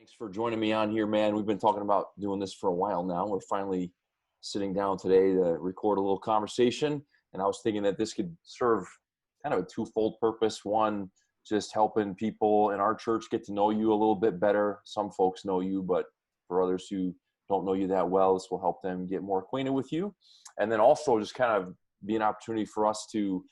Thanks for joining me on here, man. We've been talking about doing this for a while now. We're finally sitting down today to record a little conversation. And I was thinking that this could serve kind of a twofold purpose. One, just helping people in our church get to know you a little bit better. Some folks know you, but for others who don't know you that well, this will help them get more acquainted with you. And then also just kind of be an opportunity for us to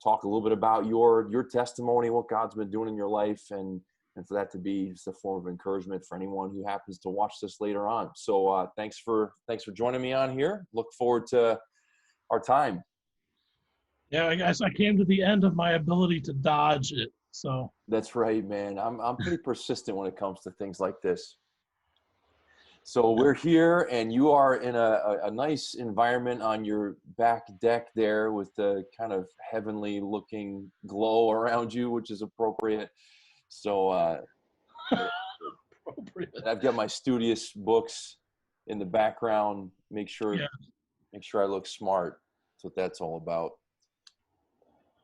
talk a little bit about your testimony, what God's been doing in your life, and for that to be just a form of encouragement for anyone who happens to watch this later on. So thanks for joining me on here. Look forward to our time. Yeah, I guess I came to the end of my ability to dodge it. So That's right, man. I'm pretty persistent when it comes to things like this. So we're here, and you are in a nice environment on your back deck there with the kind of heavenly looking glow around you, which is appropriate. So I've got my studious books in the background. Make sure I look smart. That's what that's all about.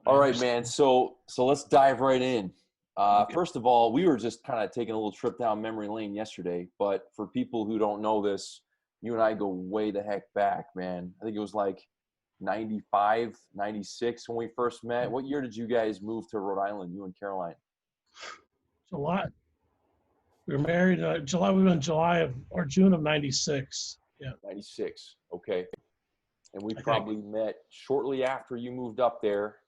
All right, man. So let's dive right in. Okay. First of all, we were just kind of taking a little trip down memory lane yesterday. But for people who don't know this, you and I go way the heck back, man. I think it was like 95, 96 when we first met. What year did you guys move to Rhode Island, you and Caroline? July. We were married July. We went in June of 96. Yeah. 96. Okay. And we probably met shortly after you moved up there.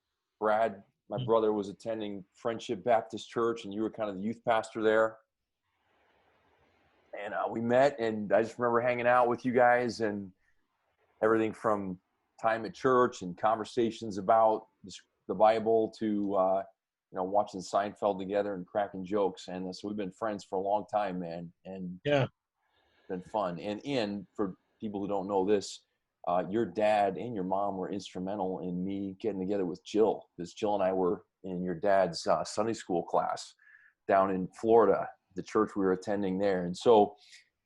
Brad, my brother, was attending Friendship Baptist Church, and you were kind of the youth pastor there. And we met, and I just remember hanging out with you guys and everything from time at church and conversations about the Bible to watching Seinfeld together and cracking jokes. And so we've been friends for a long time, man. And yeah, it's been fun. And for people who don't know this, your dad and your mom were instrumental in me getting together with Jill, because Jill and I were in your dad's Sunday school class down in Florida, the church we were attending there. And so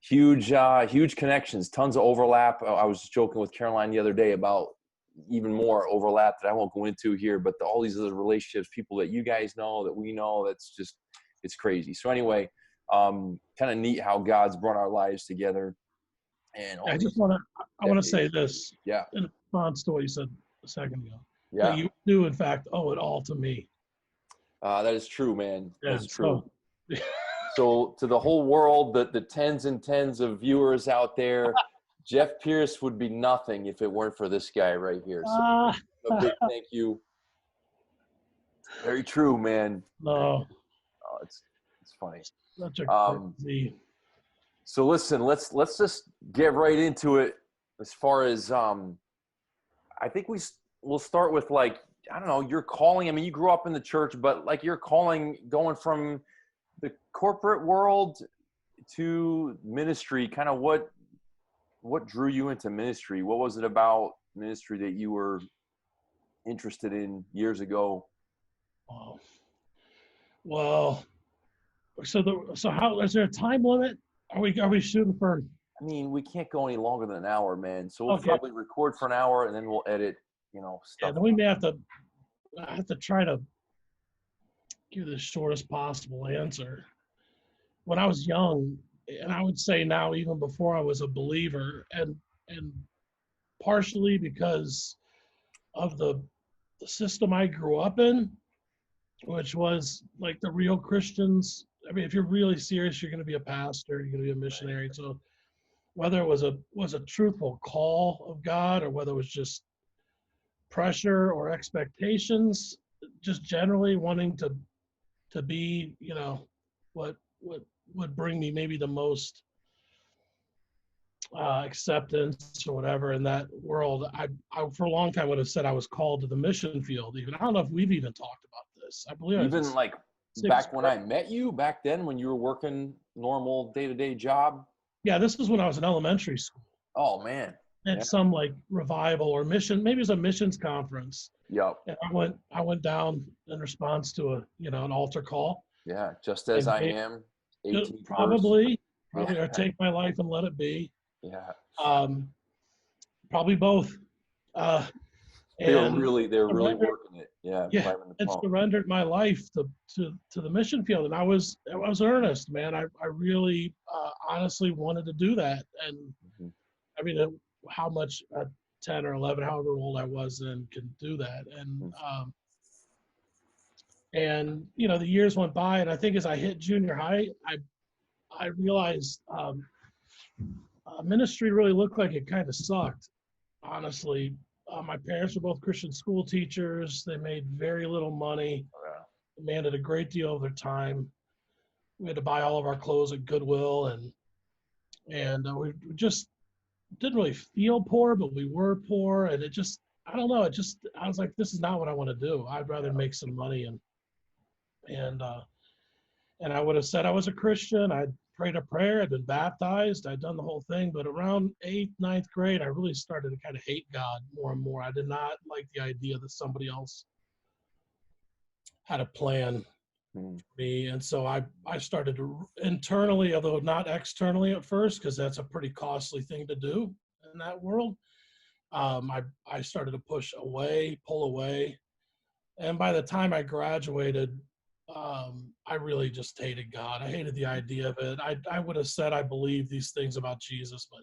huge connections, tons of overlap. I was just joking with Caroline the other day about even more overlap that I won't go into here, but all these other relationships, people that you guys know, that we know, it's crazy. So anyway, kind of neat how God's brought our lives together. And I want to say this in response to what you said a second ago. Yeah. You do, in fact, owe it all to me. That is true, man. Yeah, that's true. So to the whole world, the tens and tens of viewers out there, Jeff Pierce would be nothing if it weren't for this guy right here. So a big thank you. Very true, man. No. Oh, it's funny. Such a crazy. So listen, let's just get right into it. As far as I think we'll start with, like, I don't know, your calling. I mean, you grew up in the church, but like your calling going from the corporate world to ministry, kind of what drew you into ministry? What was it about ministry that you were interested in years ago? Oh. Well, so how is there a time limit? Are we shooting for? I mean, we can't go any longer than an hour, man. So we'll probably record for an hour and then we'll edit, stuff. Yeah, then we may have to try to give the shortest possible answer. When I was young, and I would say now, even before I was a believer, and partially because of the system I grew up in, which was like the real Christians. I mean, if you're really serious, you're going to be a pastor, you're going to be a missionary. So whether it was a truthful call of God, or whether it was just pressure or expectations, just generally wanting to be, what would bring me maybe the most acceptance or whatever in that world, I for a long time would have said I was called to the mission field. Even I don't know if we've even talked about this. I believe even like back when I met you, back then when you were working normal day-to-day job. Yeah, this was when I was in elementary school. Oh man. At some like revival or mission, maybe it was a missions conference. Yep. And I went down in response to an altar call. Yeah, just as I am. Probably, or take my life and let it be. Yeah. Probably both. And they're really surrendered, working it. Yeah, yeah, driving the and pump. surrendered my life to the mission field. And I was earnest, man. I really honestly wanted to do that. And Mhm. I mean, how much 10 or 11, however old I was then, can do that. And you know, the years went by, and I think as I hit junior high, I realized ministry really looked like it kind of sucked, honestly. My parents were both Christian school teachers. They made very little money, Yeah. demanded a great deal of their time. We had to buy all of our clothes at Goodwill, and we just didn't really feel poor, but we were poor, and it just, I don't know, it just, I was like, this is not what I want to do. I'd rather make some money and uh, and I would have said I was a Christian. I'd prayed a prayer. I'd been baptized. I'd done the whole thing. But around eighth, ninth grade, I really started to kind of hate God more and more. I did not like the idea that somebody else had a plan Mhm. for me. And so I started to internally, although not externally at first, because that's a pretty costly thing to do in that world. I started to push away, pull away. And by the time I graduated, I really just hated God. I hated the idea of it. I would have said I believe these things about Jesus, but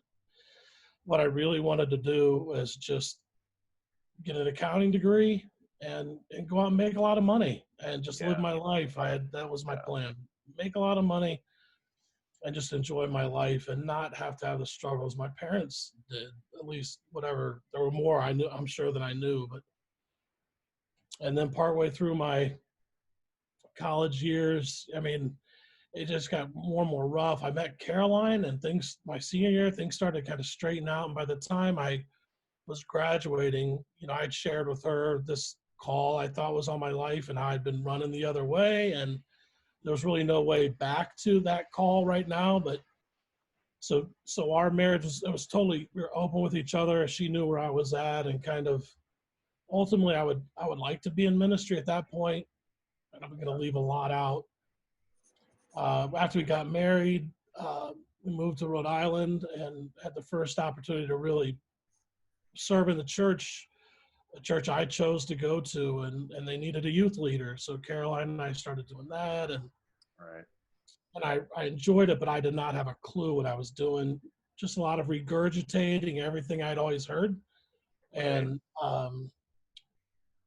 what I really wanted to do was just get an accounting degree and go out and make a lot of money and just live Yeah. my life. That was my Yeah. plan. Make a lot of money and just enjoy my life and not have to have the struggles my parents did. At least whatever. There were more I knew, I'm sure, than I knew, but and then partway through my college years, I mean, it just got more and more rough. I met Caroline, and things, my senior year, things started to kind of straighten out. And by the time I was graduating, you know, I'd shared with her this call I thought was on my life and how I'd been running the other way. And there was really no way back to that call right now. But so our marriage was, it was totally, we were open with each other. She knew where I was at, and kind of ultimately I would like to be in ministry at that point. And I'm going to leave a lot out. After we got married, we moved to Rhode Island and had the first opportunity to really serve in the church, a church I chose to go to, and they needed a youth leader. So Caroline and I started doing that, Right. and I enjoyed it, but I did not have a clue what I was doing. Just a lot of regurgitating everything I'd always heard. Right. And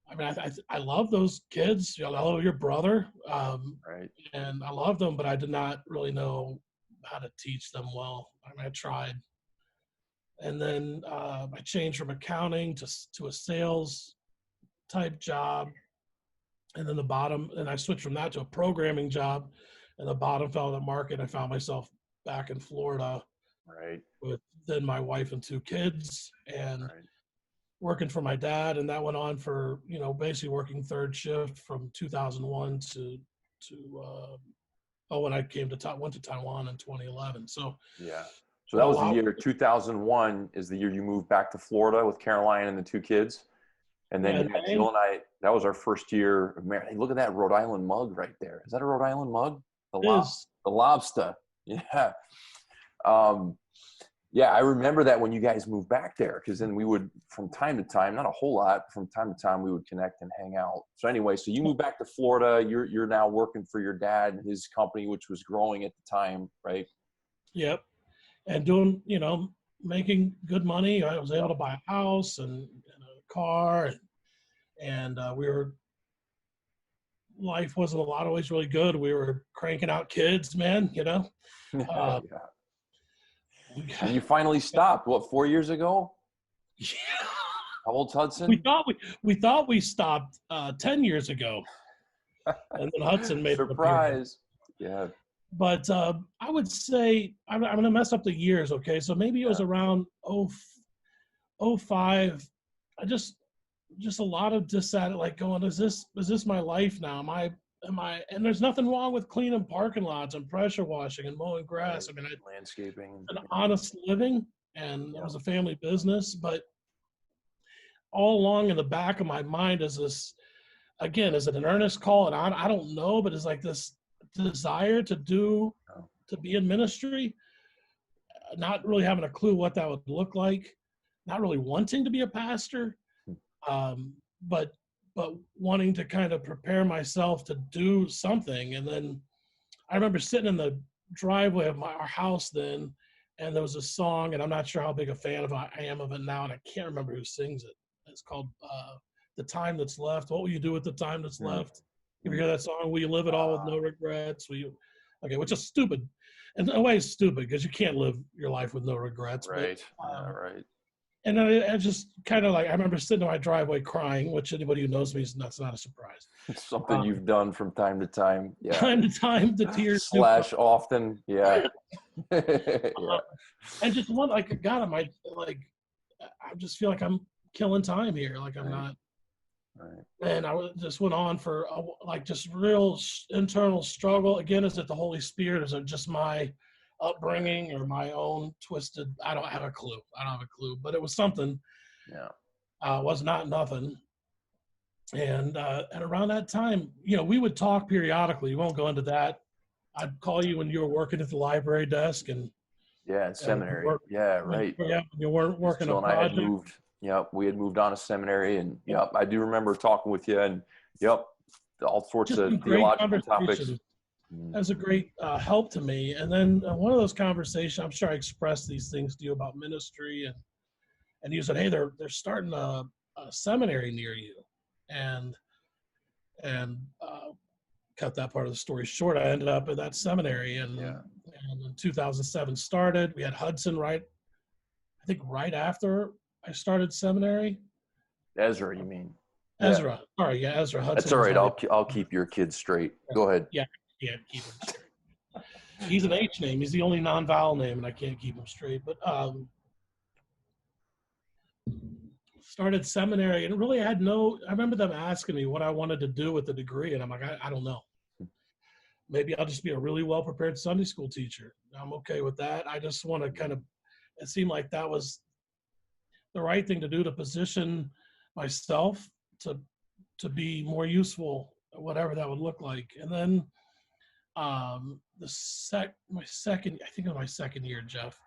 I mean, I love those kids. You know, I love your brother, Right. and I love them, but I did not really know how to teach them well. I mean, I tried, and then I changed from accounting to a sales type job, and then the bottom, and I switched from that to a programming job, and the bottom fell in the market. I found myself back in Florida Right. with then my wife and two kids, and Right. working for my dad, and that went on for, you know, basically working third shift from 2001 to when I went to Taiwan in 2011. So Yeah. So did that a was the lot. year 2001 is the year you moved back to Florida with Caroline and the two kids. And Yeah, then, in yeah, May. Jill and I, that was our first year of marriage. Hey, look at that Rhode Island mug right there. Is that a Rhode Island mug? It is. The lobster. Yeah. Um, yeah, I remember that when you guys moved back there, because then we would, from time to time, not a whole lot, from time to time, we would connect and hang out. So anyway, so you moved back to Florida. You're now working for your dad and his company, which was growing at the time, right? Yep. And doing, you know, making good money. I was able Yep. to buy a house and a car, and we were, life was in a lot of ways really good. We were cranking out kids, man, you know. Uh, Yeah. we And got, you finally stopped, what, 4 years ago? yeah, How old's we Hudson? thought we thought we stopped 10 years ago, and then Hudson made an appearance. Surprise. Yeah. But I would say I'm going to mess up the years. Okay, so maybe it was Yeah. around oh 05. I just a lot of like going, is this my life now? Am I? And there's nothing wrong with cleaning parking lots and pressure washing and mowing grass. Right. I mean, Landscaping. an honest living, and it Yeah. was a family business. But all along in the back of my mind is this, again, is it an earnest call? And I don't know, but it's like this desire Oh, to be in ministry, not really having a clue what that would look like, not really wanting to be a pastor. um, but wanting to kind of prepare myself to do something. And then I remember sitting in the driveway of our house then, and there was a song, and I'm not sure how big a fan of I am of it now, and I can't remember who sings it. It's called "The Time That's Left." What will you do with the time that's Mm, left? You ever mm. hear that song? Will you live it all with no regrets? Will you? Okay, which is stupid. In a way, it's stupid because you can't live your life with no regrets. But Right. Yeah. Right. and then I just kind of like I remember sitting in my driveway crying, which anybody who knows me is that's not a surprise. It's something Um, you've done from time to time. Yeah. time to time, the tears do come. Slash often. Yeah. Yeah. And just one like God, I just feel like I'm killing time here. Like I'm Right. not. Right. And just went on for like just real internal struggle. Again, is it the Holy Spirit? Is it just my upbringing or my own twisted? I don't have a clue. I don't have a clue. But it was something. Yeah. Was not nothing. And around that time, we would talk periodically. We won't go into that. I'd call you when you were working at the library desk, and Yeah. Seminary. Yeah. Right. when you weren't working a Jill and I had project. moved. Yep. We had moved on to seminary, and yep, I do remember talking with you, and yep, all sorts Just some of great theological topics. conversations. That was a great help to me. And then one of those conversations, I'm sure I expressed these things to you about ministry, and you said, "Hey, they're starting a seminary near you," and cut that part of the story short. I ended up at that seminary, and in 2007 started. We had Hudson I think right after I started seminary. Ezra, you mean? Ezra. Sorry, yeah, Ezra Hudson. That's all right. I'll keep your kids straight. Go ahead. Yeah, can't keep him straight. He's an H name. He's the only non-vowel name, and I can't keep him straight. But started seminary, and really I remember them asking me what I wanted to do with the degree, and I'm like, I don't know. Maybe I'll just be a really well-prepared Sunday school teacher. I'm okay with that. I just want to it seemed like that was the right thing to do to position myself to be more useful, whatever that would look like. And then my second year, Jeff,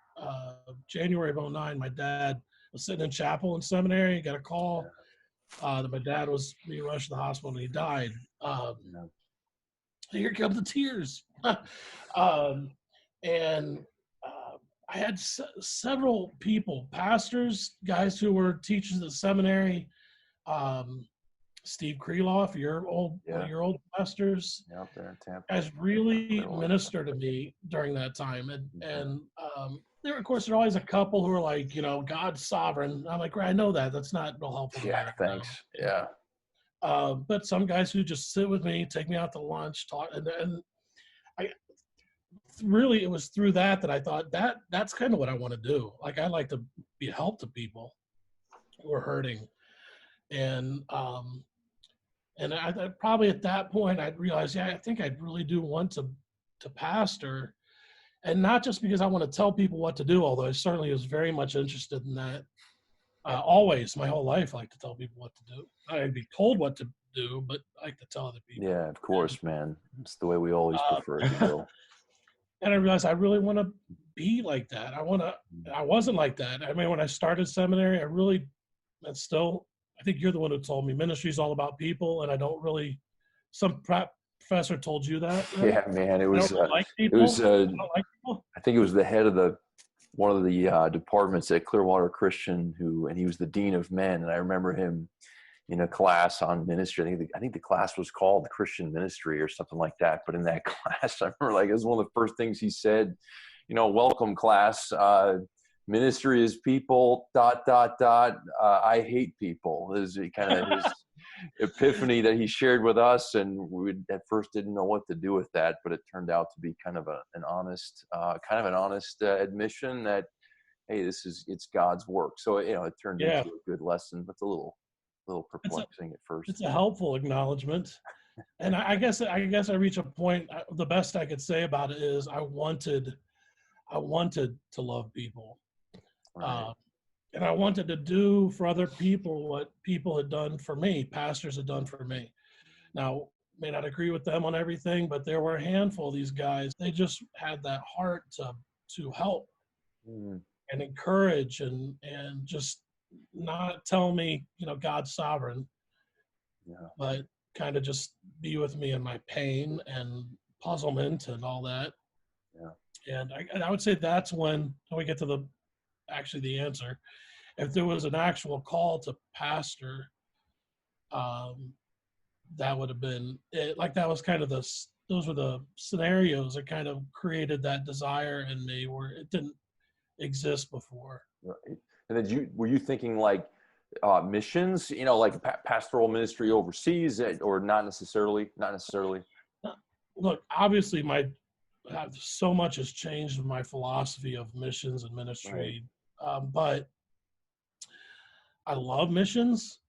January of 2009, my dad was sitting in chapel in seminary, got a call that my dad was being rushed to the hospital and he died. Here come the tears. And I had several people, pastors, guys who were teachers at the seminary, Steve Kreloff, one of your old pastors, Out there in Tampa. has really ministered to me during that time. And there are always a couple who are like, God's sovereign. I'm like, I know that. That's not real helpful. Yeah, thanks. Yeah. But some guys who just sit with me, take me out to lunch, talk, and really it was through that I thought that's kind of what I want to do. Like I like to be a help to people who are hurting. And I probably at that point I'd realized, I think I really do want to pastor, and not just because I want to tell people what to do, although I certainly was very much interested in that. Always, my whole life, I like to tell people what to do. I'd be told what to do, but I like to tell other people. Yeah, of course, man. It's the way we always prefer to go. And I realized I really want to be like that. I wasn't like that. I mean, when I started seminary, I think you're the one who told me ministry is all about people, and I don't really, some professor told you that. Right? Yeah, man. It was, like people. I think it was the head of one of the departments at Clearwater Christian and he was the dean of men. And I remember him in a class on ministry. I think the class was called Christian Ministry or something like that. But in that class, I remember it was one of the first things he said, welcome class, ministry is people, ... I hate people. This is kind of his epiphany that he shared with us. And we at first didn't know what to do with that, but it turned out to be kind of an honest admission that, hey, it's God's work. So, it turned into a good lesson, but it's a little perplexing at first. It's a helpful acknowledgement. And I guess I reach a point, the best I could say about it is I wanted to love people. Right. And I wanted to do for other people what people had done for me, pastors had done for me. Now, may not agree with them on everything, but there were a handful of these guys. They just had that heart to help and encourage and just not tell me, God's sovereign, Yeah. but kind of just be with me in my pain and puzzlement and all that. Yeah. And I would say that's when we get to the answer. If there was an actual call to pastor, um, that would have been it. Like that was kind of those were the scenarios that kind of created that desire in me where it didn't exist before. Right. And then were you thinking like missions, like pastoral ministry overseas, or not necessarily? Not necessarily. Look, obviously, so much has changed in my philosophy of missions and Right. ministry, but I love missions.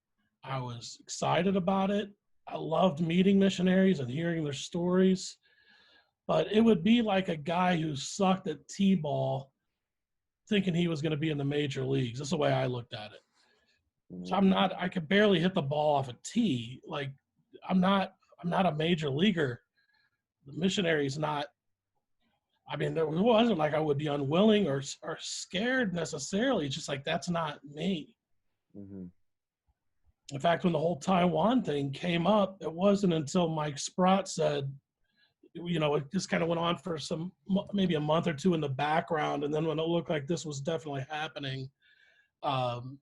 I was excited about it. I loved meeting missionaries and hearing their stories, but it would be like a guy who sucked at t-ball thinking he was going to be in the major leagues. That's the way I looked at it. So Mm-hmm. I could barely hit the ball off a tee. Like I'm not a major leaguer. The missionary's not. I mean, there wasn't like I would be unwilling or scared necessarily. It's just like that's not me. Mm-hmm. In fact, when the whole Taiwan thing came up, it wasn't until Mike Sprott said, it just kind of went on for maybe a month or two in the background, and then when it looked like this was definitely happening, um,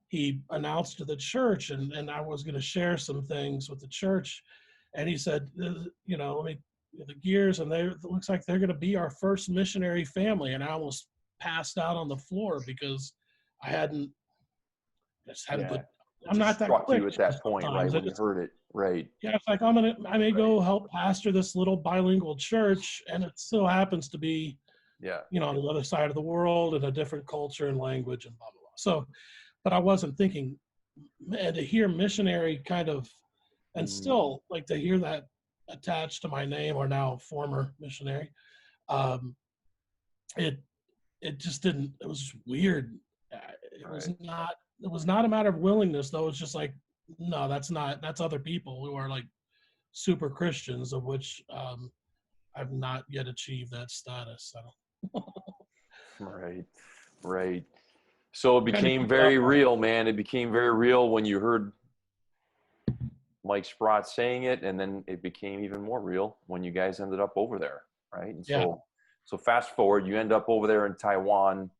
he announced to the church, and I was going to share some things with the church, and he said, let me the Geers, and it looks like they're going to be our first missionary family, and I almost passed out on the floor because I hadn't I just hadn't Yeah. put. It I'm just not that struck quick you at that point, right? sometimes. When you heard it. Right. Yeah, it's like I may Right. go help pastor this little bilingual church, and it still happens to be, Yeah. on the other side of the world and a different culture and language and blah blah blah. So, but I wasn't thinking, man, to hear missionary kind of, and Mm-hmm. still like to hear that attached to my name or now former missionary, um, it it just didn't. It was just weird. It was Right. not. It was not a matter of willingness though. It's just like, no, that's other people who are like super Christians, of which I've not yet achieved that status. So Right. Right. So it kind of became give it up very on real, man. It became very real when you heard Mike Sprott saying it, and then it became even more real when you guys ended up over there, right? And yeah. so fast forward, you end up over there in Taiwan,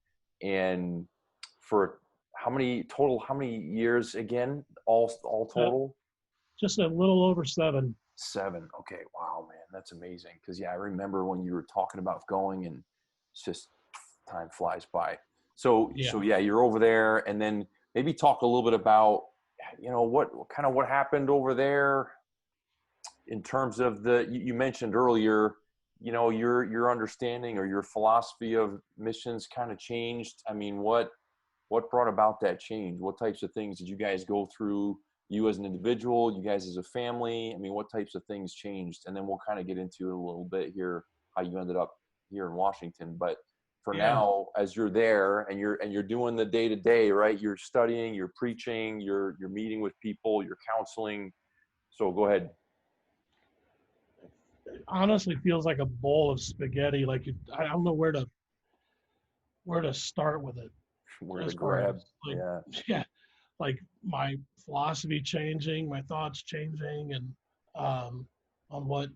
and for how many years again? All Uh, total? just a little over 7. 7. Okay, wow, man, that's amazing. Because yeah, I remember when you were talking about going, and it's just time flies by. Yeah. So yeah, you're over there, and then maybe talk a little bit about what happened over there in terms of you mentioned earlier, your understanding or your philosophy of missions kind of changed. I mean, what brought about that change? What types of things did you guys go through? You as an individual, you guys as a family. I mean, what types of things changed? And then we'll kind of get into it a little bit here, how you ended up here in Washington. But for Yeah. now, as you're there and you're doing the day to day, right? You're studying, you're preaching, you're meeting with people, you're counseling. So go ahead. It honestly feels like a bowl of spaghetti. Like I don't know where to start with it Where to as far as grab. like Yeah. yeah, like my philosophy changing, my thoughts changing, and um, on what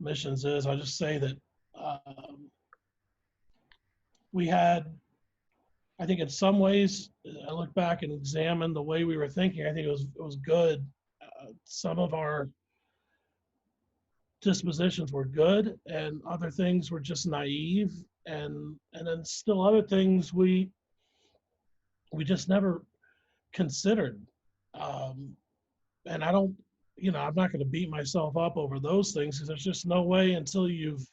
missions is. I just say that um, we had, I think, in some ways, I look back and examine the way we were thinking. I think it was good. Some of our dispositions were good, and other things were just naive, and then still other things we just never considered. Um, and I don't, I'm not going to beat myself up over those things because there's just no way until you've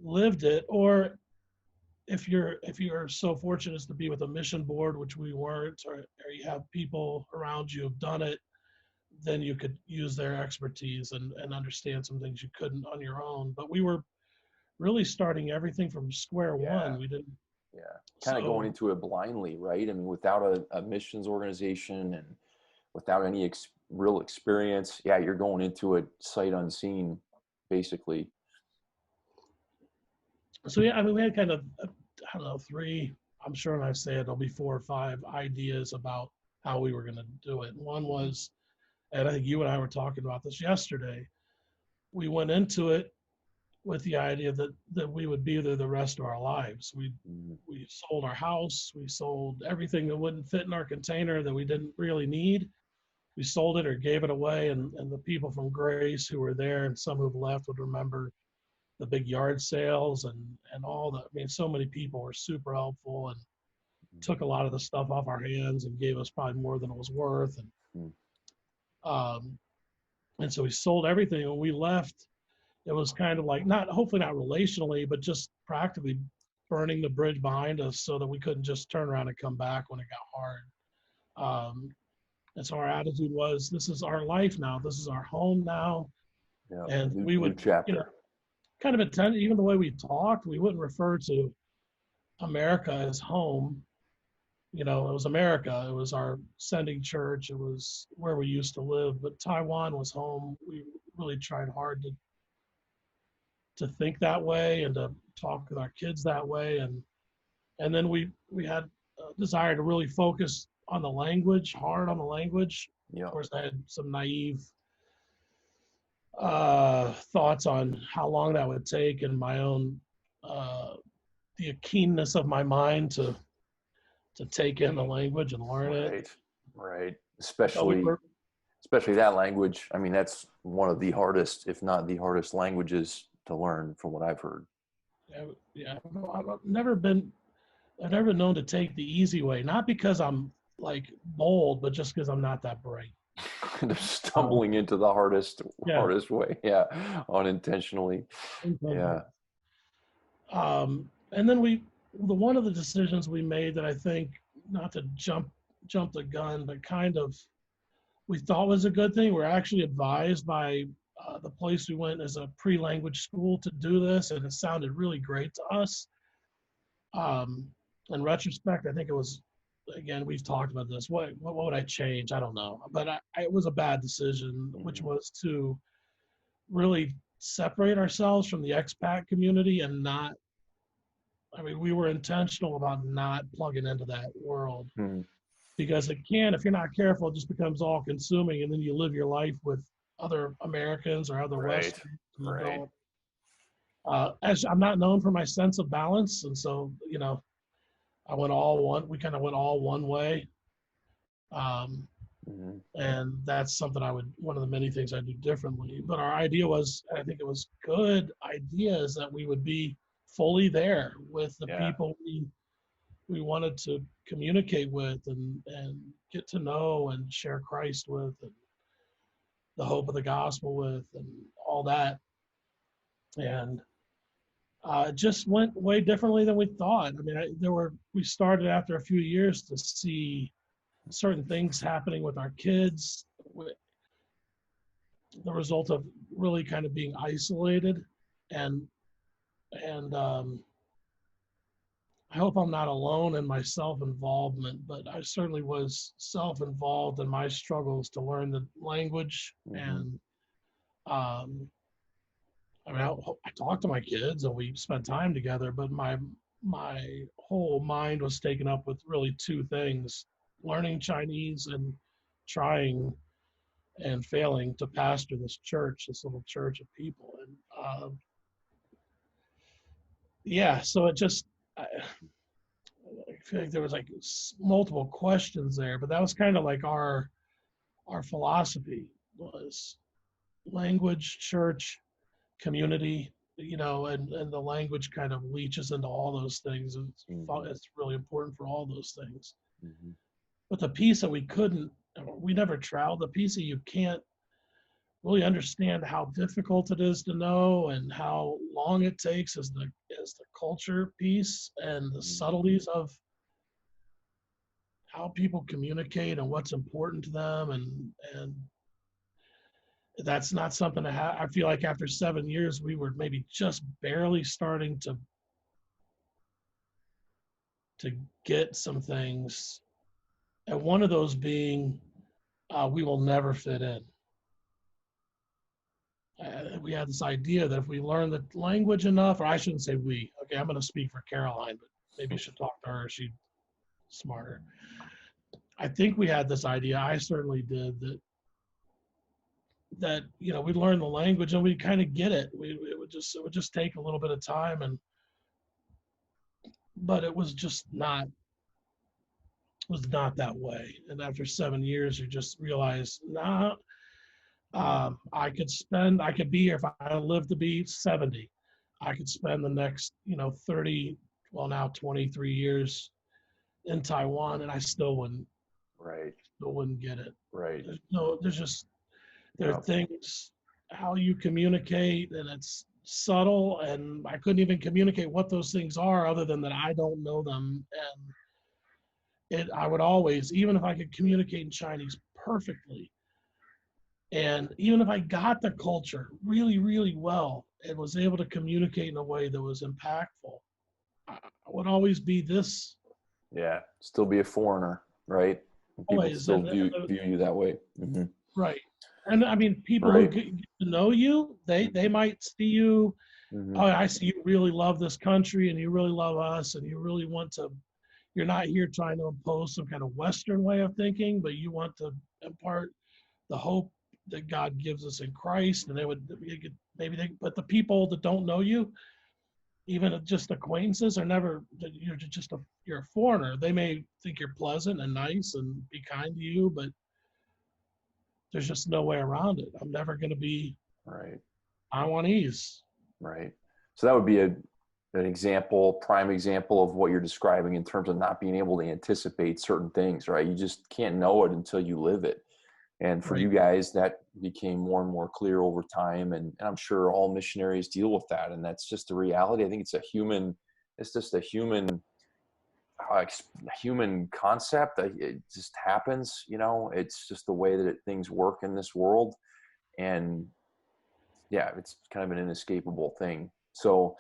lived it, or if you're so fortunate as to be with a mission board, which we weren't, or you have people around you who've done it, then you could use their expertise and understand some things you couldn't on your own. But we were really starting everything from square Yeah. one. We didn't. Yeah. Kind of going So into it blindly, right? I mean, without a missions organization and without any real experience. Yeah. You're going into it sight unseen, basically. yeah, I mean, we had kind of, I don't know, 3 I'm sure when I say it, there'll be 4 or 5 ideas about how we were going to do it. One was, and I think you and I were talking about this yesterday, we went into it with the idea that we would be there the rest of our lives. We sold our house, we sold everything that wouldn't fit in our container that we didn't really need. We sold it or gave it away, and the people from Grace who were there and some who've left would remember the big yard sales and all the. I mean, so many people were super helpful and took a lot of the stuff off our hands and gave us probably more than it was worth. Um, and so we sold everything. When we left, it was kind of like not, hopefully not relationally, but just practically burning the bridge behind us so that we couldn't just turn around and come back when it got hard. And so our attitude was, this is our life now. This is our home now. Yeah. And we New would, chapter. kind of intend, even the way we talked, we wouldn't refer to America as home. It was America. It was our sending church. It was where we used to live, but Taiwan was home. We really tried hard to think that way and to talk with our kids that way. And then we had a desire to really focus on the language, hard on the language. Yeah. Of course, I had some naive thoughts on how long that would take and my own, the keenness of my mind to take in the language and learn it. Right. So we were, Especially that language. I mean, that's one of the hardest, if not the hardest languages to learn from what I've heard. yeah, I've never been known to take the easy way, not because I'm like bold, but just because I'm not that bright. They're stumbling into the hardest way. Yeah. Unintentionally. Yeah. And then one of the decisions we made that I think, not to jump the gun, but kind of we thought was a good thing. We're actually advised by the place we went as a pre-language school to do this, and it sounded really great to us. In retrospect, I think it was, again, we've talked about this. What would I change? I don't know, but it was a bad decision, which was to really separate ourselves from the expat community and not. I mean, we were intentional about not plugging into that world because it can, if you're not careful, it just becomes all consuming, and then you live your life with other Americans or other Westerners. Right. As I'm not known for my sense of balance, and so I went all one. We kind of went all one way, and that's something one of the many things I do differently. But our idea was, and I think it was good idea, is that we would be fully there with the people we wanted to communicate with and get to know and share Christ with and the hope of the gospel with and all that. And it just went way differently than we thought. I mean, we started after a few years to see certain things happening with our kids, the result of really kind of being isolated and I hope I'm not alone in my self-involvement, but I certainly was self-involved in my struggles to learn the language. And I mean, I talked to my kids and we spent time together, but my whole mind was taken up with really 2 things: learning Chinese and trying and failing to pastor this little church of people. And so it just, I feel like there was like multiple questions there, but that was kind of like our philosophy was language, church, community, and the language kind of leaches into all those things. And it's really important for all those things. But the piece that we never traveled, the piece that you can't really understand how difficult it is to know and how long it takes is the culture piece and the subtleties of how people communicate and what's important to them. And that's not something I feel like after 7 years, we were maybe just barely starting to get some things. And one of those being, we will never fit in. We had this idea that if we learn the language enough, or I shouldn't say we, okay, I'm going to speak for Caroline, but maybe you should talk to her. She's smarter. I think we had this idea. I certainly did that we learn the language and we kind of get it. It would just take a little bit of time, but it was not that way. And after 7 years, you just realize, nah, I could be here if I live to be 70. I could spend the next 30, well now 23 years in Taiwan, and I Right. still wouldn't get it. Right. There are Yeah. things how you communicate, and it's subtle, and I couldn't even communicate what those things are other than that I don't know them. And I would always, even if I could communicate in Chinese perfectly, and even if I got the culture really, really well and was able to communicate in a way that was impactful, I would always be this. Yeah. Still be a foreigner, right? And people Always. still And view you that way. right. And I mean, people who Right. get to know you, they might see you. Hmm. Oh, I see you really love this country and you really love us and you really want to. You're not here trying to impose some kind of Western way of thinking, but you want to impart the hope that God gives us in Christ. And but the people that don't know you, even just acquaintances, are never. You're a foreigner. They may think you're pleasant and nice and be kind to you, but there's just no way around it. I'm never going to be Right. Taiwanese. Right. So that would be an example, prime example of what you're describing in terms of not being able to anticipate certain things, right? You just can't know it until you live it. And for Right. you guys, that became more and more clear over time. And I'm sure all missionaries deal with that. And that's just a reality. I think it's just a human concept. It just happens, it's just the way that things work in this world. And yeah, it's kind of an inescapable thing. So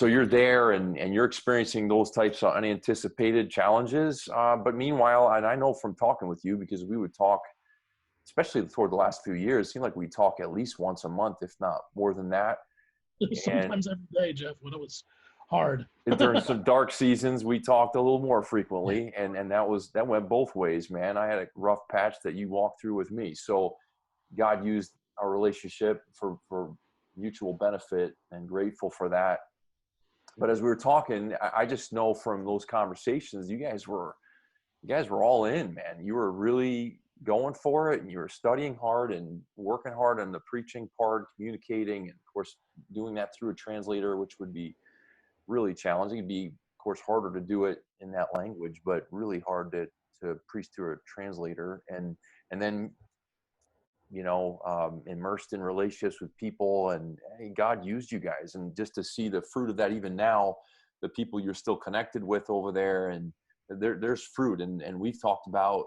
you're there and you're experiencing those types of unanticipated challenges. But meanwhile, and I know from talking with you, because we would talk, especially toward the last few years, it seemed like we talk at least once a month, if not more than that. And Sometimes every day, Jeff, when it was hard. during some dark seasons, we talked a little more frequently, and that went both ways, man. I had a rough patch that you walked through with me. So God used our relationship for mutual benefit, and grateful for that. But as we were talking, I just know from those conversations, you guys were all in, man. You were really going for it, and you were studying hard and working hard on the preaching part, communicating, and of course doing that through a translator, which would be really challenging. It'd be, of course, harder to do it in that language, but really hard to preach through a translator. And then immersed in relationships with people, and hey, God used you guys, and just to see the fruit of that, even now, the people you're still connected with over there, and there's fruit. And we've talked about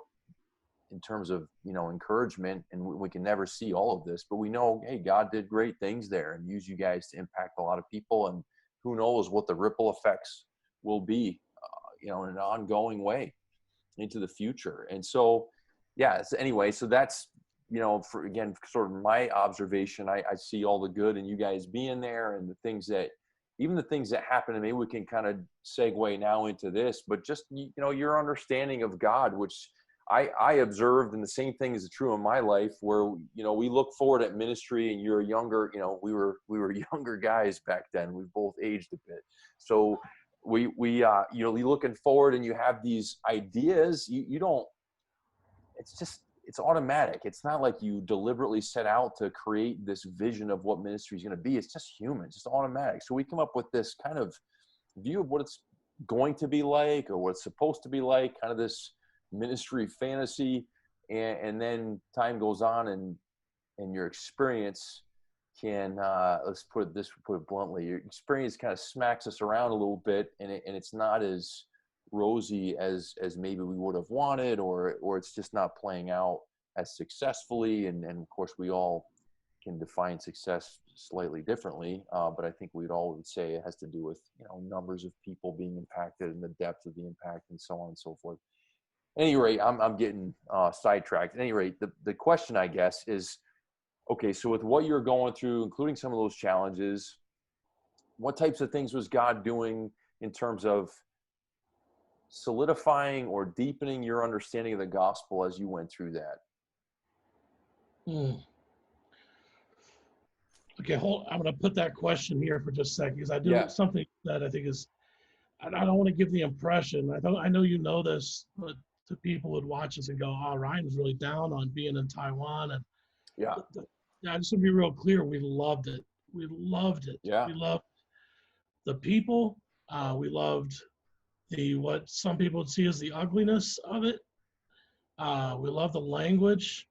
in terms of, encouragement, and we can never see all of this, but we know, hey, God did great things there and used you guys to impact a lot of people. And who knows what the ripple effects will be, in an ongoing way into the future. And so, yeah, so anyway, so that's, for, again, sort of my observation, I see all the good in you guys being there, and even the things that happen, and maybe we can kind of segue now into this, but just, your understanding of God, which I observed, and the same thing is true in my life, where, we look forward at ministry, and you're younger, we were younger guys back then. We both aged a bit. So you're looking forward, and you have these ideas, you don't, it's automatic. It's not like you deliberately set out to create this vision of what ministry is going to be. It's just human, it's just automatic. So we come up with this kind of view of what it's going to be like, or what it's supposed to be like, kind of this ministry fantasy. And then time goes on, and your experience can, let's put it bluntly, your experience kind of smacks us around a little bit, and it's not as rosy as maybe we would have wanted, or it's just not playing out as successfully. And of course we all can define success slightly differently, but I think we'd all would say it has to do with, numbers of people being impacted, and the depth of the impact, and so on and so forth. At any rate, I'm getting sidetracked. At any rate, the question, I guess, is, okay, so with what you're going through, including some of those challenges, what types of things was God doing in terms of solidifying or deepening your understanding of the gospel as you went through that? Hmm. Okay, I'm going to put that question here for just a second because I do Yeah. something that I think is. I don't want to give the impression. I know you know this, but to people who'd watch us and go, "Oh, Ryan's really down on being in Taiwan," and Yeah. I just want to be real clear. We loved it. We loved it. Yeah. We loved the people. We loved the what some people would see as the ugliness of it. We love the language.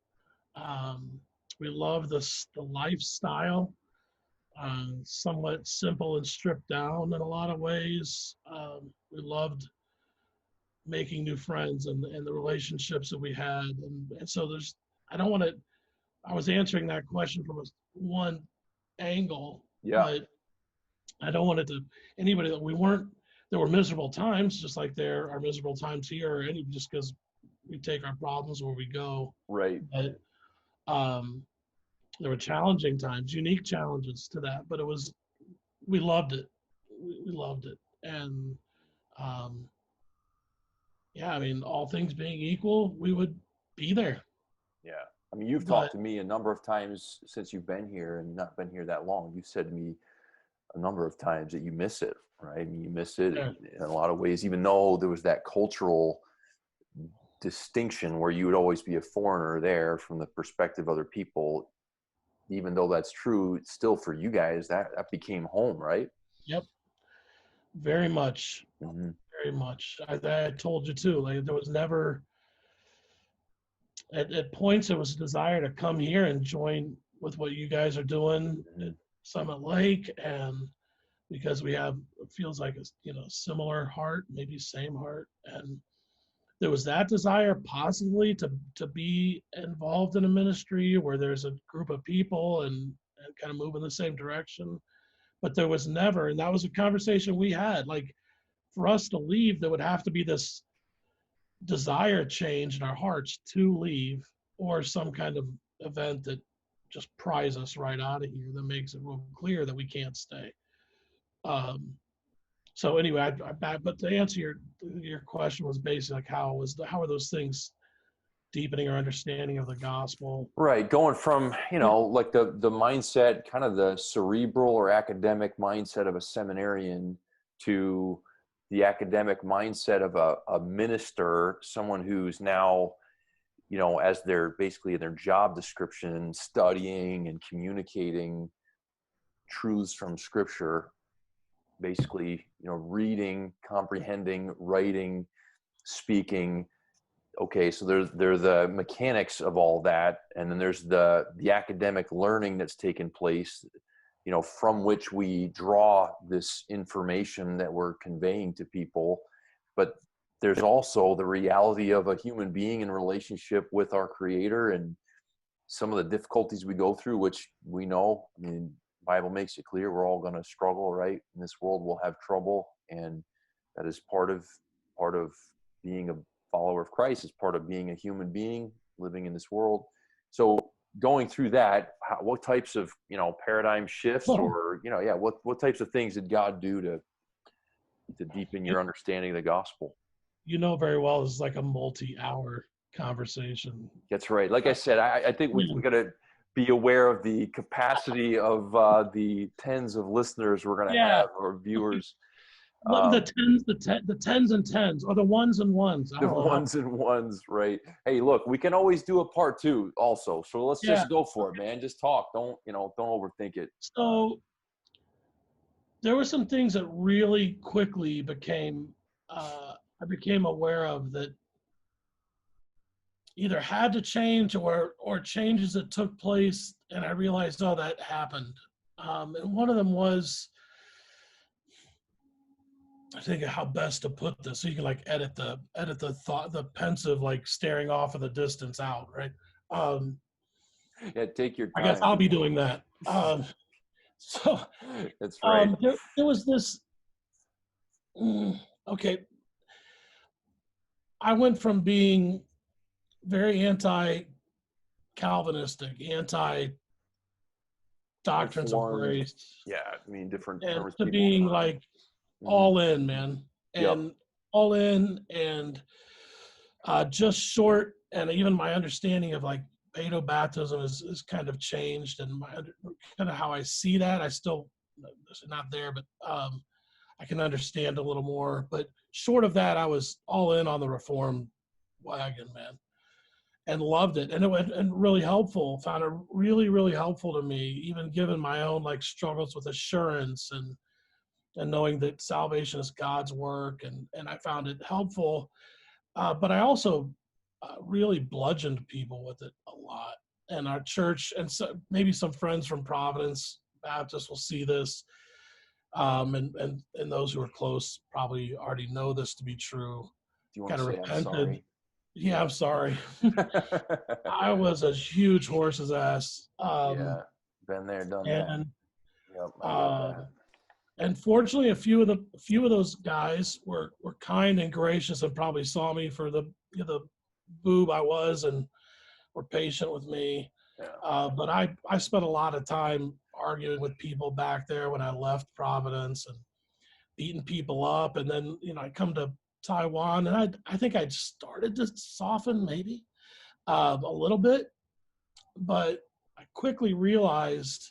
Um, we love the lifestyle. Somewhat simple and stripped down in a lot of ways. We loved making new friends and the relationships that we had. And so I don't want to, I was answering that question from one angle, Yeah. but I don't want it to, anybody that there were miserable times, just like there are miserable times here, just because we take our problems where we go. Right. But um, there were challenging times, unique challenges to that, but we loved it. We loved it. And um, yeah, I mean, all things being equal, we would be there. Yeah. I mean, you've But talked to me a number of times since you've been here and not been here that long. You've said to me a number of times that you miss it, right? I mean, you miss it yeah, in a lot of ways, even though there was that cultural distinction where you would always be a foreigner there from the perspective of other people. Even though that's true, still for you guys, that became home, right? yep, very much, Mm-hmm. very much. I told you too. Like there was never at points there was a desire to come here and join with what you guys are doing Mm-hmm. at Summit Lake, and because we have it feels like a similar heart, maybe same heart, and there was that desire possibly to be involved in a ministry where there's a group of people and kind of move in the same direction. But there was never, and that was a conversation we had, like for us to leave, there would have to be this desire change in our hearts to leave, or some kind of event that just pries us right out of here that makes it real clear that we can't stay. Um, so anyway, but to answer your question was basically like how are those things deepening our understanding of the gospel? Right, going from Yeah, like the mindset, kind of the cerebral or academic mindset of a seminarian, to the academic mindset of a minister, someone who's now, as their basically their job description, studying and communicating truths from Scripture, basically, reading, comprehending, writing, speaking. Okay, so there's the mechanics of all that, and then there's the academic learning that's taken place, from which we draw this information that we're conveying to people. But there's also the reality of a human being in relationship with our Creator, and some of the difficulties we go through, which we know. I mean, the Bible makes it clear we're all going to struggle, right? In this world, we'll have trouble, and that is part of being a follower of Christ. Is part of being a human being living in this world. So going through that, what types of paradigm shifts, well, or what types of things did God do to deepen you, your understanding of the gospel? you know very well this is like a multi-hour conversation. That's right. Like I said, I think we got to be aware of the capacity of the tens of listeners we're going to Yeah, have, or viewers. the Um, tens, the tens and tens, or the ones and ones. I the don't know how. ones and ones, right? Hey, look, we can always do a part two also. So let's Yeah. just go for it, man. Just talk. Don't overthink it. So there were some things that really quickly I became aware of that either had to change or changes that took place, and I realized, oh, that happened. And one of them was, I think of how best to put this, so you can like edit the thought, the pensive like staring off of the distance out, right? Um, Yeah, take your I guess time. I'll be doing that. So That's right. there was this. Okay, I went from being very anti-Calvinistic, anti doctrines of Reformed. grace, Yeah, I mean, different and terms to people being heard. like Hmm. all in, man, Yep. and all in, and just short. And even my understanding of like paedo baptism is kind of changed, and kind of how I see that. I still it's not there, but I can understand a little more. But short of that, I was all in on the reform wagon, man, and loved it. And it was and really helpful. Found it really, really helpful to me, even given my own like struggles with assurance and knowing that salvation is God's work. And I found it helpful. But I also really bludgeoned people with it a lot. And our church, and so maybe some friends from Providence Baptist will see this, and those who are close probably already know this to be true. Do you want Kind to of say I'm repented. sorry? Yeah, I'm sorry. I was a huge horse's ass. Yeah, been there, done that. And Yep, I get uh, that. and fortunately, a few of those guys were kind and gracious, and probably saw me for the boob I was, and were patient with me. Yeah. But I spent a lot of time arguing with people back there when I left Providence, and beating people up. And then I come to Taiwan, and I think I'd started to soften maybe a little bit, but I quickly realized.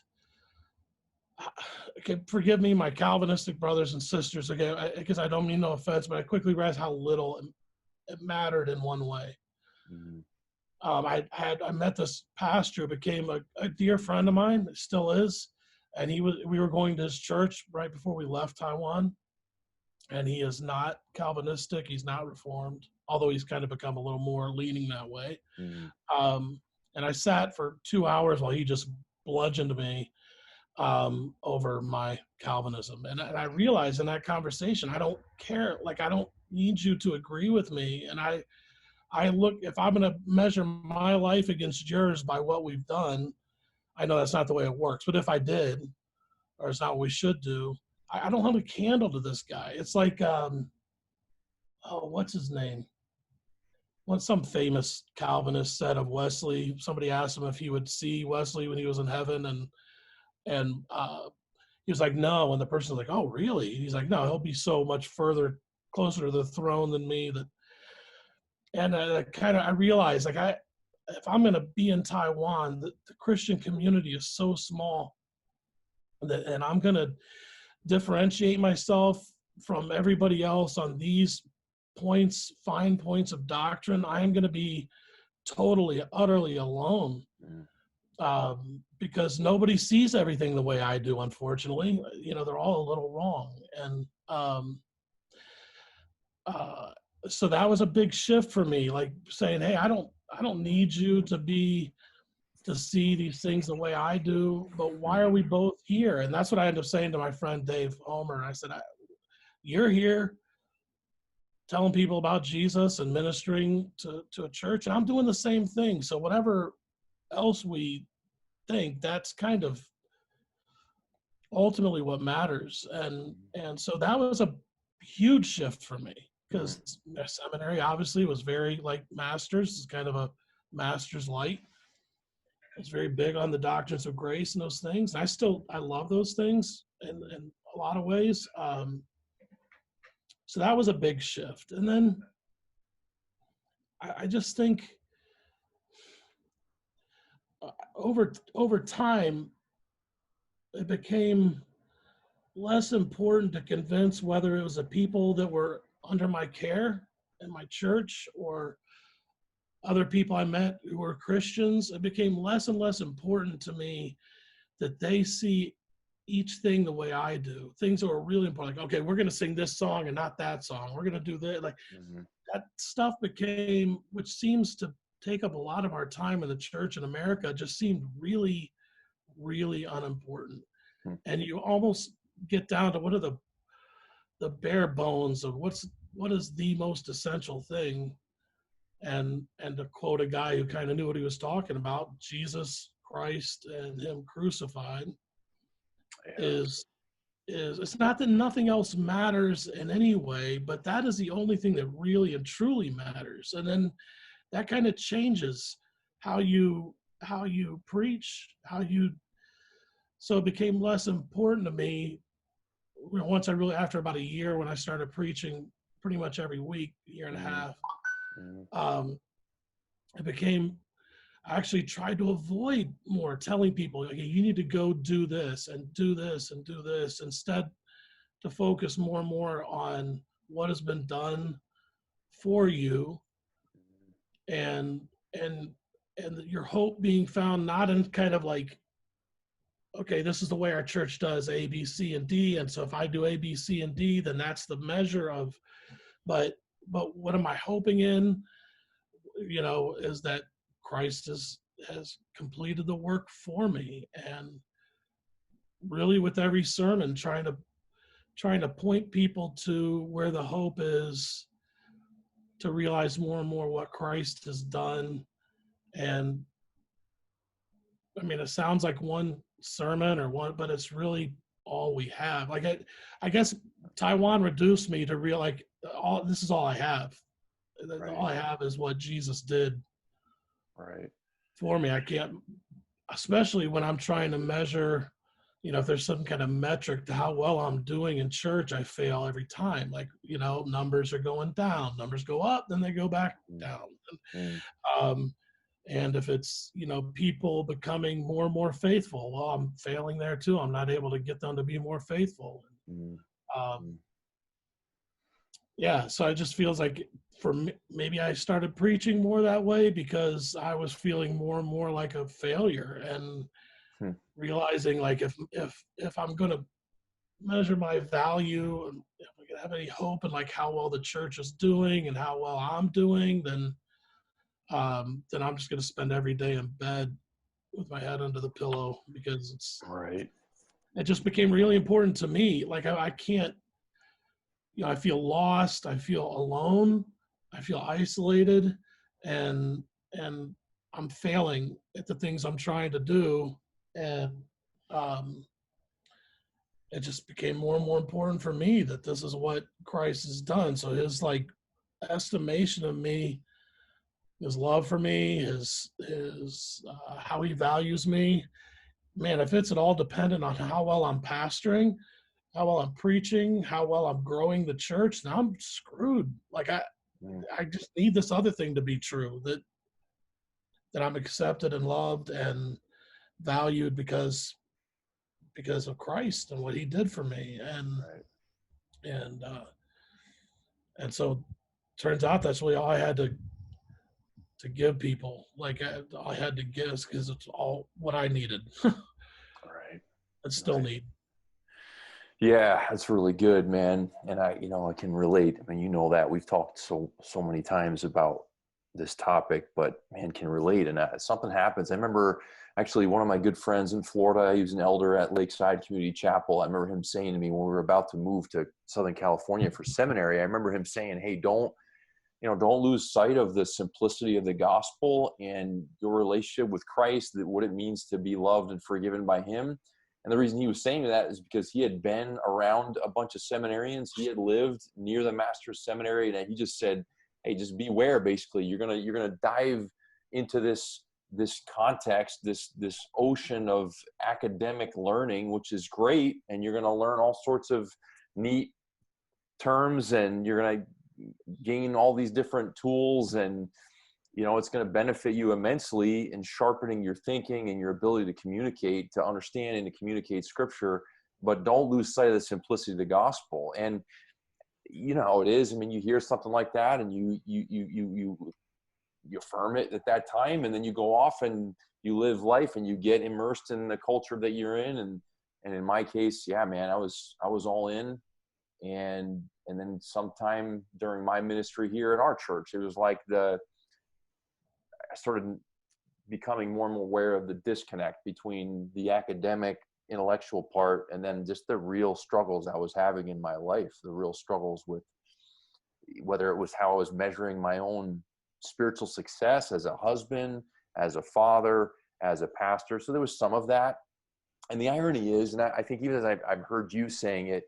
Okay, forgive me, my Calvinistic brothers and sisters. Okay, because I don't mean no offense, but I quickly realized how little it mattered in one way. Mm-hmm. I met this pastor who became a dear friend of mine, still is, and we were going to his church right before we left Taiwan, and he is not Calvinistic, he's not Reformed, although he's kind of become a little more leaning that way. Mm-hmm. And I sat for 2 hours while he just bludgeoned me over my Calvinism. And I realized in that conversation, I don't care. Like, I don't need you to agree with me. And I look, if I'm going to measure my life against yours by what we've done, I know that's not the way it works. But if I did, or it's not what we should do, I don't have a candle to this guy. It's like, oh, what's his name? What some famous Calvinist said of Wesley. Somebody asked him if he would see Wesley when he was in heaven, and he was like, no. And the person's like, oh, really? He's like, no, he'll be so much further, closer to the throne than me. And I realized, like, if I'm going to be in Taiwan, the Christian community is so small and I'm going to differentiate myself from everybody else on these points, fine points of doctrine. I am going to be totally, utterly alone. Because nobody sees everything the way I do, unfortunately. They're all a little wrong. And so that was a big shift for me, like saying, hey, I don't need you to see these things the way I do, but why are we both here? And that's what I ended up saying to my friend Dave Homer. And I said, you're here telling people about Jesus and ministering to a church, and I'm doing the same thing. So whatever else we think, that's kind of ultimately what matters. And so that was a huge shift for me, because seminary obviously was very like masters. It's kind of a master's light. It's very big on the doctrines of grace and those things. And I love those things in a lot of ways. So that was a big shift. And then I just think over time, it became less important to convince whether it was the people that were under my care in my church or other people I met who were Christians. It became less and less important to me that they see each thing the way I do. Things that were really important, like, okay, we're going to sing this song and not that song. We're going to do that. Like that stuff became, which seems to take up a lot of our time in the church in America, just seemed really, really unimportant. And you almost get down to what are the bare bones of what is the most essential thing. And to quote a guy who kind of knew what he was talking about, Jesus Christ and him crucified, is it's not that nothing else matters in any way, but that is the only thing that really and truly matters. And then that kind of changes how you preach, how you So it became less important to me once I really, after about a year, when I started preaching pretty much every week, year and a Mm, half, mm, um, it became, I actually tried to avoid more telling people, okay, you need to go do this and do this and do this, instead to focus more and more on what has been done for you, and and and your hope being found not in kind of like, okay, this is the way our church does A, B, C, and D, and so if I do A, B, C, and D, then that's the measure of, but what am I hoping in? Is that Christ has completed the work for me, and really with every sermon trying to point people to where the hope is, to realize more and more what Christ has done. And I mean, it sounds like one sermon or one, but it's really all we have. Like I guess Taiwan reduced me to real like all this is all I have. All right, I have is what Jesus did right. for me. I can't, especially when I'm trying to measure, if there's some kind of metric to how well I'm doing in church, I fail every time. Like, numbers are going down, numbers go up, then they go back Mm, down. mm, Um, and if it's, people becoming more and more faithful, well, I'm failing there too. I'm not able to get them to be more faithful. mm, Um, mm. yeah, so it just feels like for me, maybe I started preaching more that way because I was feeling more and more like a failure, and Hmm. realizing like if I'm going to measure my value, and if I can have any hope in like how well the church is doing and how well I'm doing, then I'm just going to spend every day in bed with my head under the pillow, because Right. it just became really important to me. Like I can't, I feel lost, I feel alone, I feel isolated, and and I'm failing at the things I'm trying to do, and um, it just became more and more important for me that this is what Christ has done. So his like estimation of me, his love for me, his how he values me, man, if it's at all dependent on how well I'm pastoring, how well I'm preaching, how well I'm growing the church, now I'm screwed. Like Mm, I just need this other thing to be true, that I'm accepted and loved and valued because of Christ and what he did for me. right. And so turns out that's really all I had to give people. Like I had to give, because it's all what I needed Right. and still Right. need. Yeah, that's really good, man. And I can relate. I mean, that we've talked so many times about this topic, but man, can relate. And something happens. I remember actually one of my good friends in Florida. He was an elder at Lakeside Community Chapel. I remember him saying to me when we were about to move to Southern California for seminary. I remember him saying, "Hey, don't lose sight of the simplicity of the gospel and your relationship with Christ, that what it means to be loved and forgiven by him." And the reason he was saying that is because he had been around a bunch of seminarians. He had lived near the master's seminary, and he just said, "Hey, just beware. Basically, you're gonna dive into this context, this ocean of academic learning, which is great, and you're gonna learn all sorts of neat terms, and you're gonna gain all these different tools, and it's going to benefit you immensely in sharpening your thinking and your ability to communicate, to understand and to communicate scripture, but don't lose sight of the simplicity of the gospel." And you know how it is. I mean, you hear something like that and you affirm it at that time, and then you go off and you live life and you get immersed in the culture that you're in. And in my case, yeah, man, I was all in. And then sometime during my ministry here at our church, it was like I started becoming more and more aware of the disconnect between the academic intellectual part and then just the real struggles I was having in my life, the real struggles with whether it was how I was measuring my own spiritual success as a husband, as a father, as a pastor. So there was some of that. And the irony is, and I think even as I've heard you saying it,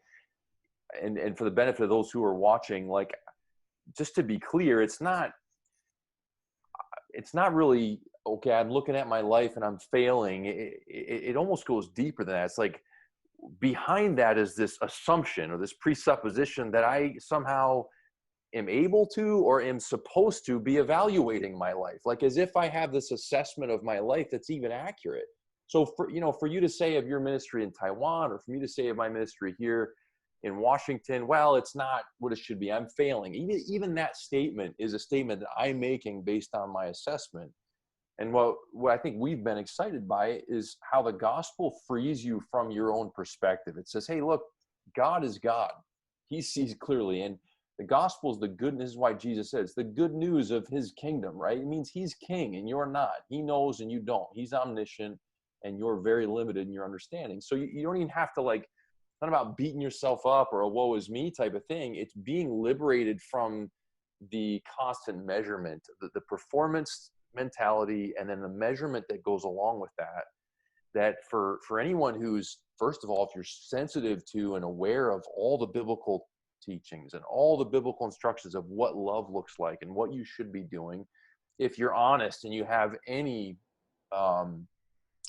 and for the benefit of those who are watching, like, just to be clear, it's not really okay, I'm looking at my life and I'm failing, it almost goes deeper than that. It's like behind that is this assumption or this presupposition that I somehow am able to or am supposed to be evaluating my life, like as if I have this assessment of my life that's even accurate. So for you to say of your ministry in Taiwan, or for me to say of my ministry here in Washington, well, it's not what it should be, I'm failing. Even that statement is a statement that I'm making based on my assessment. And what I think we've been excited by is how the gospel frees you from your own perspective. It says, hey, look, God is God. He sees clearly. And the gospel is the good. This is why Jesus says the good news of his kingdom, right? It means he's king and you're not. He knows and you don't. He's omniscient and you're very limited in your understanding. So you don't even have to, like, it's not about beating yourself up or a woe is me type of thing. It's being liberated from the constant measurement, the performance mentality, and then the measurement that goes along with that. That for anyone who's, first of all, if you're sensitive to and aware of all the biblical teachings and all the biblical instructions of what love looks like and what you should be doing, if you're honest and you have any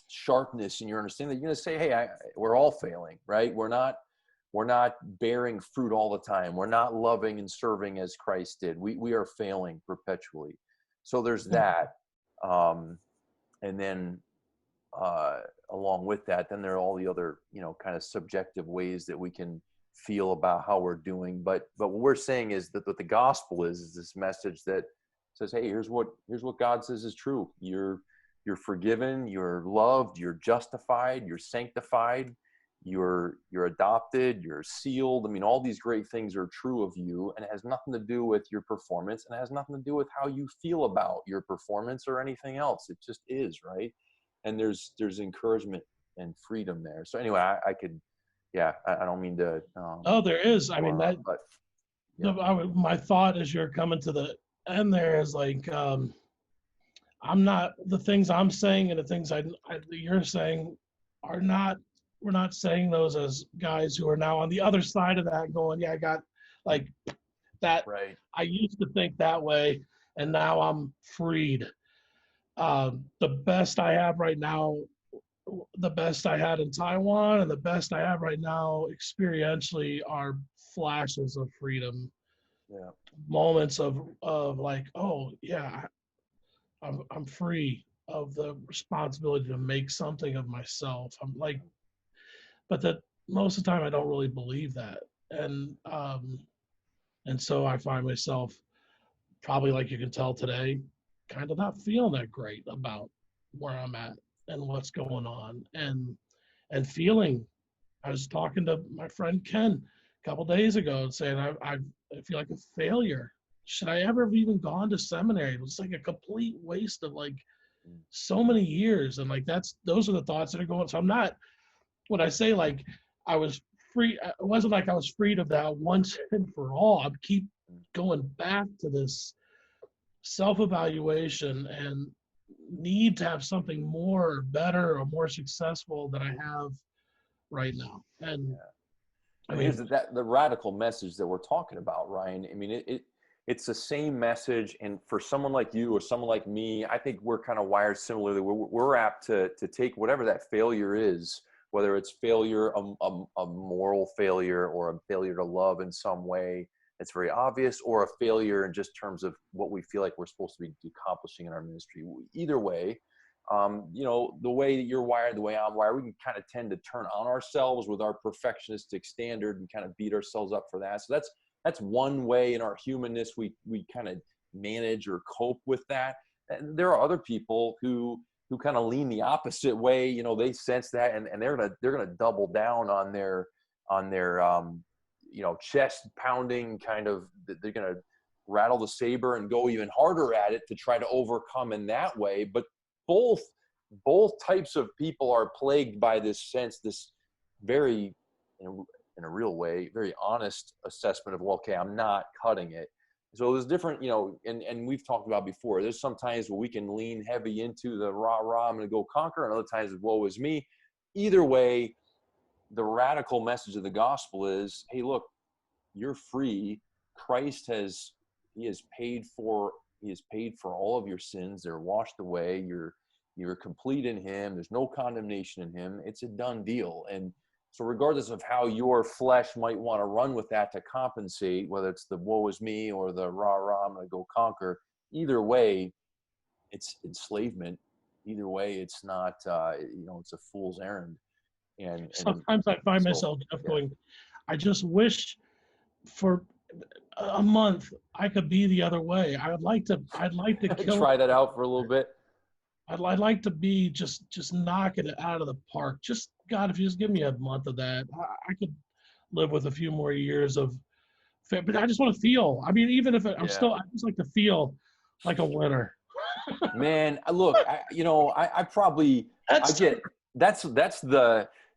sharpness in your understanding, you're going to say, hey, we're all failing, right? We're not bearing fruit all the time. We're not loving and serving as Christ did. We are failing perpetually. So there's that. And then along with that, then there are all the other, kind of subjective ways that we can feel about how we're doing. But what we're saying is that what the gospel is this message that says, hey, here's what God says is true. You're forgiven, you're loved, you're justified, you're sanctified, you're adopted, you're sealed. I mean, all these great things are true of you, and it has nothing to do with your performance, and it has nothing to do with how you feel about your performance or anything else. It just is, right? And there's encouragement and freedom there. So anyway, I don't mean to. Oh, there is. I mean, but yeah. my thought as you're coming to the end there is like, I'm not, the things I'm saying and the things you're saying are not, we're not saying those as guys who are now on the other side of that going, yeah, I got like that. Right. I used to think that way and now I'm freed. The best I have right now, the best I had in Taiwan and the best I have right now experientially are flashes of freedom. Yeah. Moments of like, oh yeah, I'm free of the responsibility to make something of myself. I'm like, but that most of the time I don't really believe that. And so I find myself probably, like you can tell today, kind of not feeling that great about where I'm at and what's going on, and feeling. I was talking to my friend Ken a couple days ago and saying I feel like a failure. Should I ever have even gone to seminary? It was like a complete waste of like so many years, and like those are the thoughts that are going. So I'm not, when I say like I was free, it wasn't like I was freed of that once and for all. I keep going back to this self-evaluation and need to have something more better or more successful than I have right now. And I mean, here's the radical message that we're talking about, Ryan. I mean, it's the same message. And for someone like you or someone like me, I think we're kind of wired similarly. We're apt to take whatever that failure is, whether it's failure, a moral failure, or a failure to love in some way that's very obvious, or a failure in just terms of what we feel like we're supposed to be accomplishing in our ministry. Either way, the way that you're wired, the way I'm wired, we can kind of tend to turn on ourselves with our perfectionistic standard and kind of beat ourselves up for that. So that's one way in our humanness we kind of manage or cope with that. And there are other people who kind of lean the opposite way. They sense that and they're gonna double down on their chest pounding kind of, they're gonna rattle the saber and go even harder at it to try to overcome in that way. But both types of people are plagued by this sense, this very, in a real way, very honest assessment of, well, okay, I'm not cutting it. So there's different, and we've talked about before, there's some times where we can lean heavy into the rah, I'm going to go conquer, and other times, woe is me. Either way, the radical message of the gospel is, hey, look, you're free. Christ he has paid for He has paid for all of your sins. They're washed away. You're complete in him. There's no condemnation in him. It's a done deal. And so regardless of how your flesh might want to run with that to compensate, whether it's the woe is me or the rah, rah, I'm going to go conquer, either way, it's enslavement. Either way, it's not, it's a fool's errand. And sometimes I find myself going, I just wish for a month I could be the other way. I'd like to kill try that out for a little bit. I'd like to be just knocking it out of the park. Just God, if you just give me a month of that, I could live with a few more years of. But I just want to feel. I mean, even if I just like to feel like a winner. Man, look, I probably that's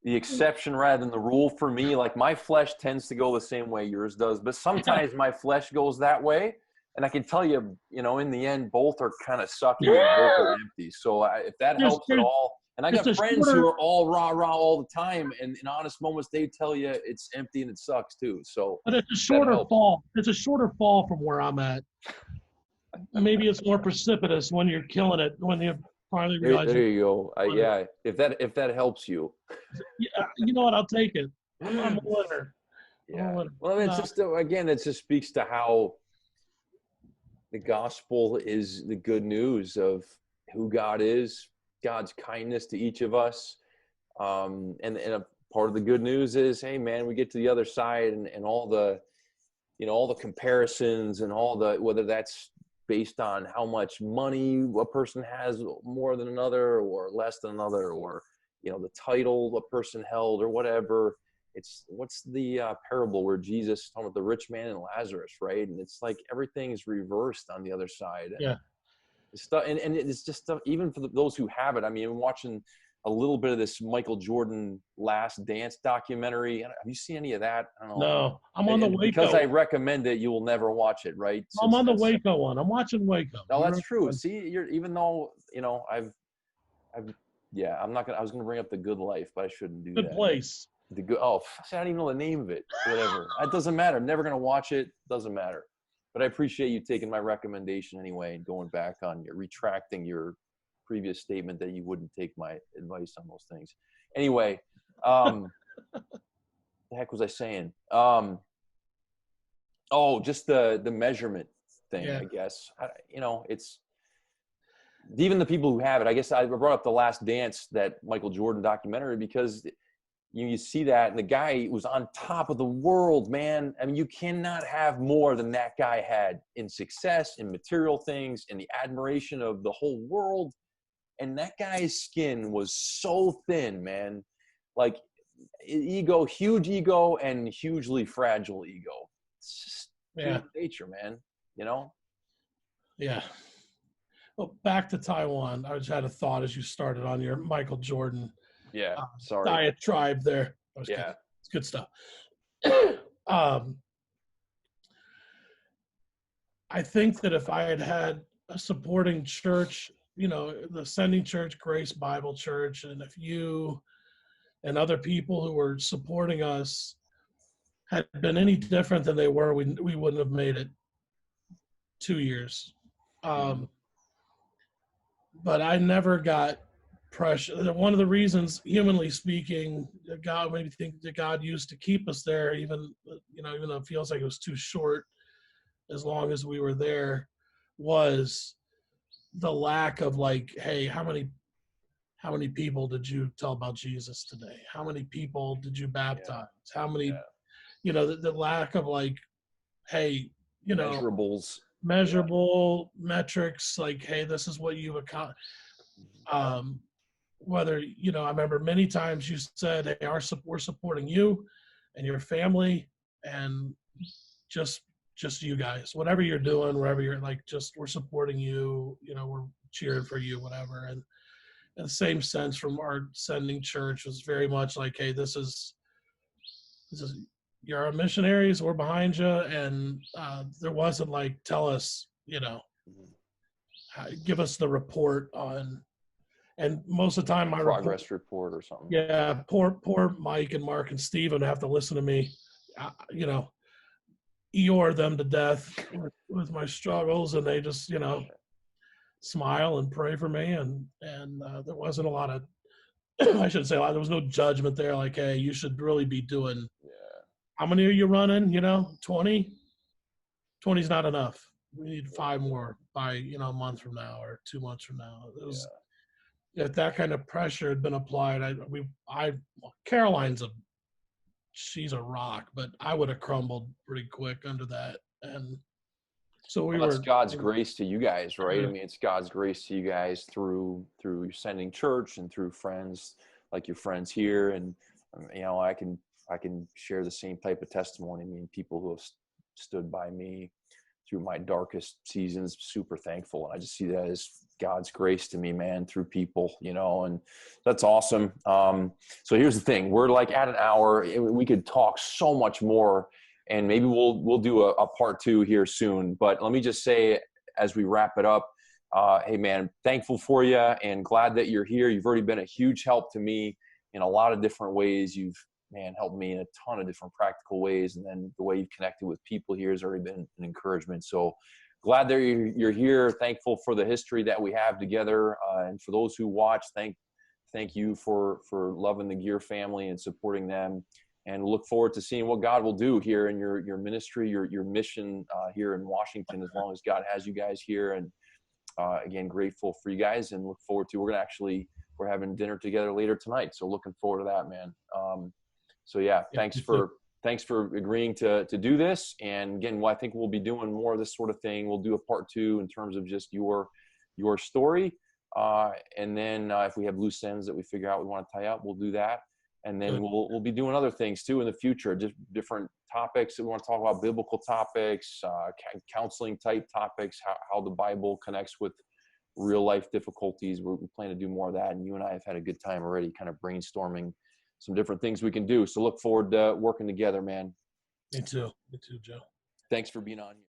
the exception rather than the rule for me. Like my flesh tends to go the same way yours does, but sometimes my flesh goes that way. And I can tell you, in the end, both are kind of sucky and both are empty. So if that helps at all, and I got friends who are all rah rah all the time, and in honest moments, they tell you it's empty and it sucks too. So, but it's a shorter fall. It's a shorter fall from where I'm at. Maybe it's more precipitous when you're killing it. When you finally realize. There you go. Yeah, if that helps you. Yeah, you know what? I'll take it. I'm a winner. Yeah. Well, it's just it just speaks to how the gospel is the good news of who God is, God's kindness to each of us. And a part of the good news is, hey man, we get to the other side and all the, all the comparisons and all the, whether that's based on how much money a person has more than another or less than another, or, the title a person held or whatever. It's what's the parable where Jesus talking about the rich man and Lazarus, right? And it's like everything is reversed on the other side. Yeah. It's stuff, and it's just stuff, even for those who have it. I mean, I'm watching a little bit of this Michael Jordan Last Dance documentary. Have you seen any of that? I don't know. No, I'm on the Waco. Because I recommend it, you will never watch it, right? I'm on the Waco one. I'm watching Waco. No, that's true. See, even though, I'm not gonna. I was gonna bring up The Good Life, but I shouldn't do that. Good place. I don't even know the name of it. Whatever. It doesn't matter. I'm never gonna watch it. Doesn't matter. But I appreciate you taking my recommendation anyway and going back on retracting your previous statement that you wouldn't take my advice on those things. Anyway, the heck was I saying? Just the measurement thing, I guess. It's even the people who have it. I guess I brought up the Last Dance, that Michael Jordan documentary, because you see that, and the guy was on top of the world, man. I mean, you cannot have more than that guy had in success, in material things, in the admiration of the whole world. And that guy's skin was so thin, man. Like ego, huge ego, and hugely fragile ego. It's just human nature, man. Yeah. Well, back to Taiwan. I just had a thought as you started on your Michael Jordan. Yeah, sorry. Diatribe there. Yeah. It's good stuff. I think that if I had a supporting church, the Ascending Church, Grace Bible Church, and if you and other people who were supporting us had been any different than they were, we wouldn't have made it 2 years. But I never got pressure. One of the reasons, humanly speaking, that God maybe think that God used to keep us there, even though it feels like it was too short, as long as we were there, was the lack of hey, how many people did you tell about Jesus today? How many people did you baptize? How many, the lack of hey, measurable metrics, hey, this is what you've accomplished. Whether, I remember many times you said, hey, we're supporting you and your family, and just you guys, whatever you're doing, wherever you're we're supporting you, we're cheering for you, whatever. And in the same sense from our Sending Church was very much hey, this is you're our missionaries, we're behind you. And there wasn't tell us, give us the report on. And most of the time, my progress report or something. Yeah, poor Mike and Mark and Steven have to listen to me. Eeyore them to death with my struggles, and they just, smile and pray for me. And there wasn't a lot of, I shouldn't say a lot, there was no judgment there. Like, hey, you should really be doing, Yeah. how many are you running? 20? 20 is not enough. We need 5 more by, a month from now or 2 months from now. It was, Yeah. if that kind of pressure had been applied, Caroline's she's a rock, but I would have crumbled pretty quick under that. And so we Well, that's were, God's grace to you guys, right? I uh, mean, it's God's grace to you guys through sending church and through friends like your friends here. And I can share the same type of testimony. I mean, people who have stood by me through my darkest seasons, super thankful. And I just see that as God's grace to me, man, through people, and that's awesome. So here's the thing. We're like at an hour. We could talk so much more, and maybe we'll do a part 2 here soon. But let me just say, as we wrap it up, hey, man, thankful for you and glad that you're here. You've already been a huge help to me in a lot of different ways. You've, man, helped me in a ton of different practical ways. And then the way you've connected with people here has already been an encouragement. So glad that you're here. Thankful for the history that we have together. And for those who watch, thank you for loving the Geer family and supporting them. And look forward to seeing what God will do here in your ministry, your mission here in Washington, as long as God has you guys here. And again, grateful for you guys, and look forward to, we're having dinner together later tonight. So looking forward to that, man. So yeah, thanks for agreeing to do this. And again, I think we'll be doing more of this sort of thing. We'll do a part 2 in terms of just your story. And then if we have loose ends that we figure out we want to tie up, we'll do that. And then we'll be doing other things too in the future, just different topics that we want to talk about, biblical topics, counseling type topics, how the Bible connects with real life difficulties. We plan to do more of that. And you and I have had a good time already kind of brainstorming some different things we can do. So look forward to working together, man. Me too, Joe. Thanks for being on here.